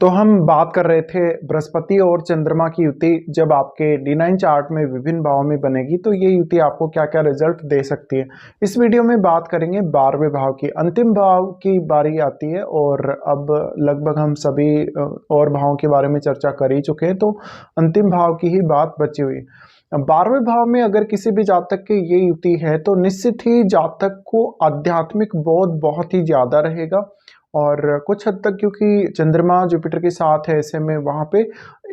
तो हम बात कर रहे थे बृहस्पति और चंद्रमा की युति जब आपके D9 चार्ट में विभिन्न भावों में बनेगी तो ये युति आपको क्या क्या रिजल्ट दे सकती है। इस वीडियो में बात करेंगे 12वें भाव की। अंतिम भाव की बारी आती है और अब लगभग हम सभी और भावों के बारे में चर्चा कर ही चुके हैं, तो अंतिम भाव की ही बात बची हुई। 12वें भाव में अगर किसी भी जातक के ये युति है तो निश्चित ही जातक को आध्यात्मिक बोध बहुत ही ज़्यादा रहेगा और कुछ हद तक क्योंकि चंद्रमा जुपिटर के साथ है, ऐसे में वहाँ पे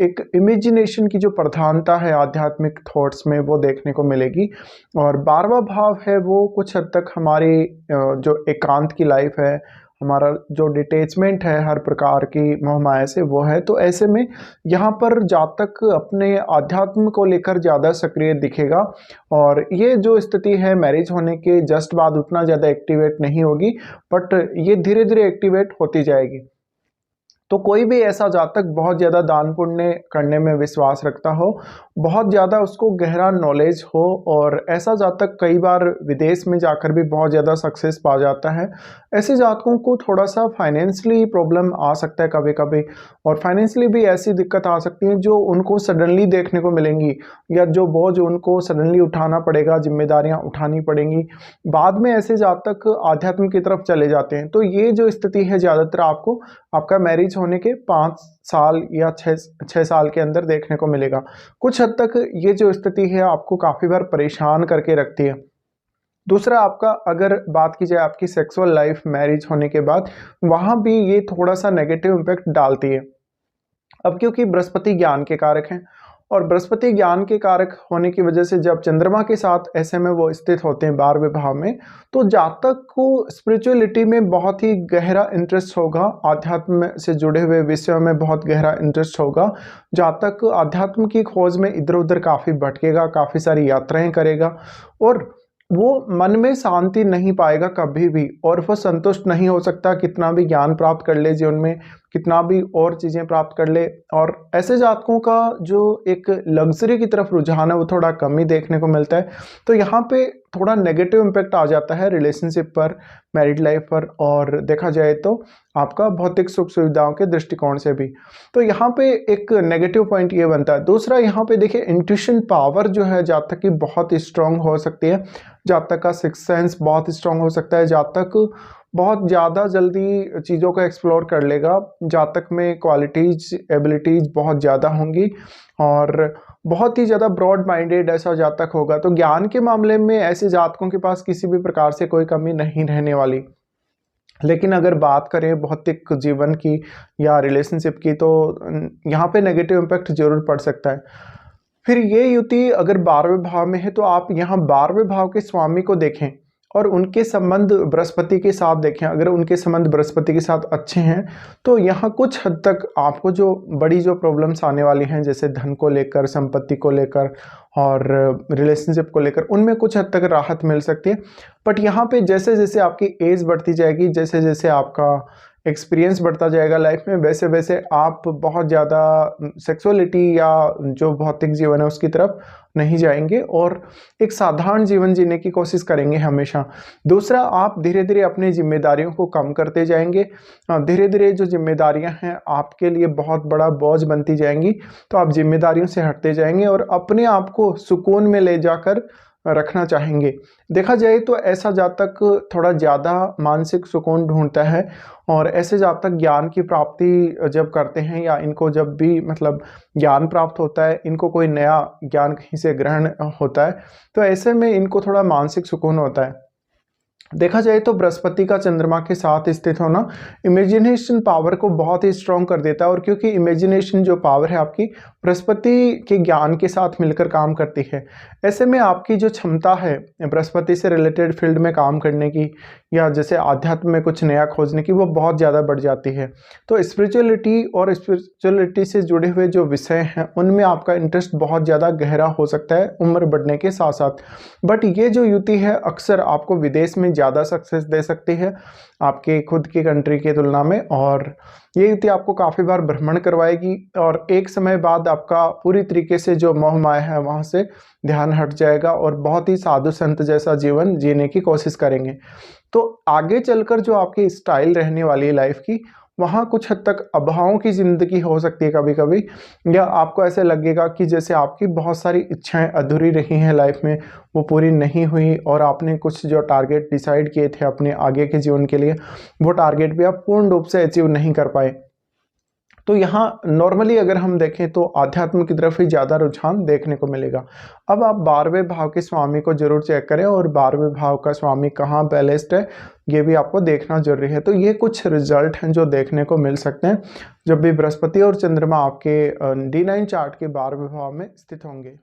एक इमेजिनेशन की जो प्रधानता है आध्यात्मिक थॉट्स में वो देखने को मिलेगी। और 12वां भाव है वो कुछ हद तक हमारी जो एकांत की लाइफ है, हमारा जो डिटैचमेंट है हर प्रकार की मोह माया से, वो है। तो ऐसे में यहाँ पर जातक अपने आध्यात्म को लेकर ज़्यादा सक्रिय दिखेगा और ये जो स्थिति है मैरिज होने के जस्ट बाद उतना ज़्यादा एक्टिवेट नहीं होगी, बट ये धीरे धीरे एक्टिवेट होती जाएगी। तो कोई भी ऐसा जातक बहुत ज़्यादा दान पुण्य करने में विश्वास रखता हो, बहुत ज़्यादा उसको गहरा नॉलेज हो और ऐसा जातक कई बार विदेश में जाकर भी बहुत ज़्यादा सक्सेस पा जाता है, ऐसे जातकों को थोड़ा सा फाइनेंशियली प्रॉब्लम आ सकता है कभी कभी। और फाइनेंशियली भी ऐसी दिक्कत आ सकती है जो उनको सडनली देखने को मिलेंगी या जो बोझ उनको सडनली उठाना पड़ेगा, जिम्मेदारियां उठानी पड़ेंगी। बाद में ऐसे जातक आध्यात्म की तरफ चले जाते हैं। तो ये जो स्थिति है ज़्यादातर आपको आपका मैरिज होने के 5 साल या 6 साल के अंदर देखने को मिलेगा। कुछ हद तक ये जो स्थिति है आपको काफ़ी बार परेशान करके रखती है। दूसरा, आपका अगर बात की जाए आपकी सेक्सुअल लाइफ मैरिज होने के बाद, वहाँ भी ये थोड़ा सा नेगेटिव इम्पैक्ट डालती है। अब क्योंकि बृहस्पति ज्ञान के कारक हैं और बृहस्पति ज्ञान के कारक होने की वजह से जब चंद्रमा के साथ ऐसे में वो स्थित होते हैं 12वें भाव में, तो जातक को स्पिरिचुअलिटी में बहुत ही गहरा इंटरेस्ट होगा, आध्यात्म से जुड़े हुए विषयों में बहुत गहरा इंटरेस्ट होगा। जातक आध्यात्म की खोज में इधर उधर काफ़ी भटकेगा, काफ़ी सारी यात्राएं करेगा और वो मन में शांति नहीं पाएगा कभी भी, और वो संतुष्ट नहीं हो सकता कितना भी ज्ञान प्राप्त कर ले जीवन में, कितना भी और चीज़ें प्राप्त कर ले। और ऐसे जातकों का जो एक लग्जरी की तरफ रुझान है वो थोड़ा कम ही देखने को मिलता है। तो यहाँ पे थोड़ा नेगेटिव इम्पैक्ट आ जाता है रिलेशनशिप पर, मैरिड लाइफ पर, और देखा जाए तो आपका भौतिक सुख सुविधाओं के दृष्टिकोण से भी। तो यहाँ पे एक नेगेटिव पॉइंट ये बनता है। दूसरा, यहाँ पे देखिए इंट्यूशन पावर जो है जातक की बहुत स्ट्रांग हो सकती है। जातक का सिक्स सेंस बहुत स्ट्रांग हो सकता है। जातक बहुत ज़्यादा जल्दी चीज़ों को एक्सप्लोर कर लेगा। जातक में क्वालिटीज़ एबिलिटीज़ बहुत ज़्यादा होंगी और बहुत ही ज़्यादा ब्रॉड माइंडेड ऐसा जातक होगा। तो ज्ञान के मामले में ऐसे जातकों के पास किसी भी प्रकार से कोई कमी नहीं रहने वाली। लेकिन अगर बात करें भौतिक जीवन की या रिलेशनशिप की, तो यहाँ पे नेगेटिव इम्पैक्ट जरूर पड़ सकता है। फिर ये युति अगर 12वें भाव में है तो आप यहाँ 12वें भाव के स्वामी को देखें और उनके संबंध बृहस्पति के साथ देखें। अगर उनके संबंध बृहस्पति के साथ अच्छे हैं तो यहाँ कुछ हद तक आपको जो बड़ी जो प्रॉब्लम्स आने वाली हैं, जैसे धन को लेकर, संपत्ति को लेकर और रिलेशनशिप को लेकर, उनमें कुछ हद तक राहत मिल सकती है। बट यहाँ पे जैसे जैसे आपकी एज बढ़ती जाएगी, जैसे जैसे आपका एक्सपीरियंस बढ़ता जाएगा लाइफ में, वैसे वैसे आप बहुत ज़्यादा सेक्सुअलिटी या जो भौतिक जीवन है उसकी तरफ नहीं जाएंगे और एक साधारण जीवन जीने की कोशिश करेंगे हमेशा। दूसरा, आप धीरे धीरे अपनी जिम्मेदारियों को कम करते जाएंगे। धीरे धीरे जो जिम्मेदारियां हैं आपके लिए बहुत बड़ा बोझ बनती जाएंगी, तो आप जिम्मेदारियों से हटते जाएंगे और अपने आप को सुकून में ले जाकर रखना चाहेंगे। देखा जाए तो ऐसा जातक थोड़ा ज़्यादा मानसिक सुकून ढूंढता है और ऐसे जातक ज्ञान की प्राप्ति जब करते हैं या इनको जब भी मतलब ज्ञान प्राप्त होता है, इनको कोई नया ज्ञान कहीं से ग्रहण होता है, तो ऐसे में इनको थोड़ा मानसिक सुकून होता है। देखा जाए तो बृहस्पति का चंद्रमा के साथ स्थित होना इमेजिनेशन पावर को बहुत ही स्ट्रॉन्ग कर देता है, और क्योंकि इमेजिनेशन जो पावर है आपकी बृहस्पति के ज्ञान के साथ मिलकर काम करती है, ऐसे में आपकी जो क्षमता है बृहस्पति से रिलेटेड फील्ड में काम करने की या जैसे आध्यात्म में कुछ नया खोजने की, वो बहुत ज़्यादा बढ़ जाती है। तो स्पिरिचुअलिटी और स्पिरिचुअलिटी से जुड़े हुए जो विषय हैं उनमें आपका इंटरेस्ट बहुत ज़्यादा गहरा हो सकता है उम्र बढ़ने के साथ साथ। बट ये जो युति है अक्सर आपको विदेश में ज़्यादा सक्सेस दे सकती है आपके खुद की कंट्री की तुलना में, और ये युति आपको काफ़ी बार भ्रमण करवाएगी और एक समय बाद आपका पूरी तरीके से जो मोह माया है वहाँ से ध्यान हट जाएगा और बहुत ही साधु संत जैसा जीवन जीने की कोशिश करेंगे। तो आगे चलकर जो आपकी स्टाइल रहने वाली है लाइफ की, वहाँ कुछ हद तक अभावों की ज़िंदगी हो सकती है कभी कभी, या आपको ऐसे लगेगा कि जैसे आपकी बहुत सारी इच्छाएं अधूरी रही हैं लाइफ में, वो पूरी नहीं हुई, और आपने कुछ जो टारगेट डिसाइड किए थे अपने आगे के जीवन के लिए, वो टारगेट भी आप पूर्ण रूप से अचीव नहीं कर पाए। तो यहाँ नॉर्मली अगर हम देखें तो आध्यात्म की तरफ ही ज़्यादा रुझान देखने को मिलेगा। अब आप 12वें भाव के स्वामी को जरूर चेक करें, और 12वें भाव का स्वामी कहाँ बैलेंस्ड है ये भी आपको देखना जरूरी है। तो ये कुछ रिजल्ट हैं जो देखने को मिल सकते हैं जब भी बृहस्पति और चंद्रमा आपके D9 चार्ट के 12वें भाव में स्थित होंगे।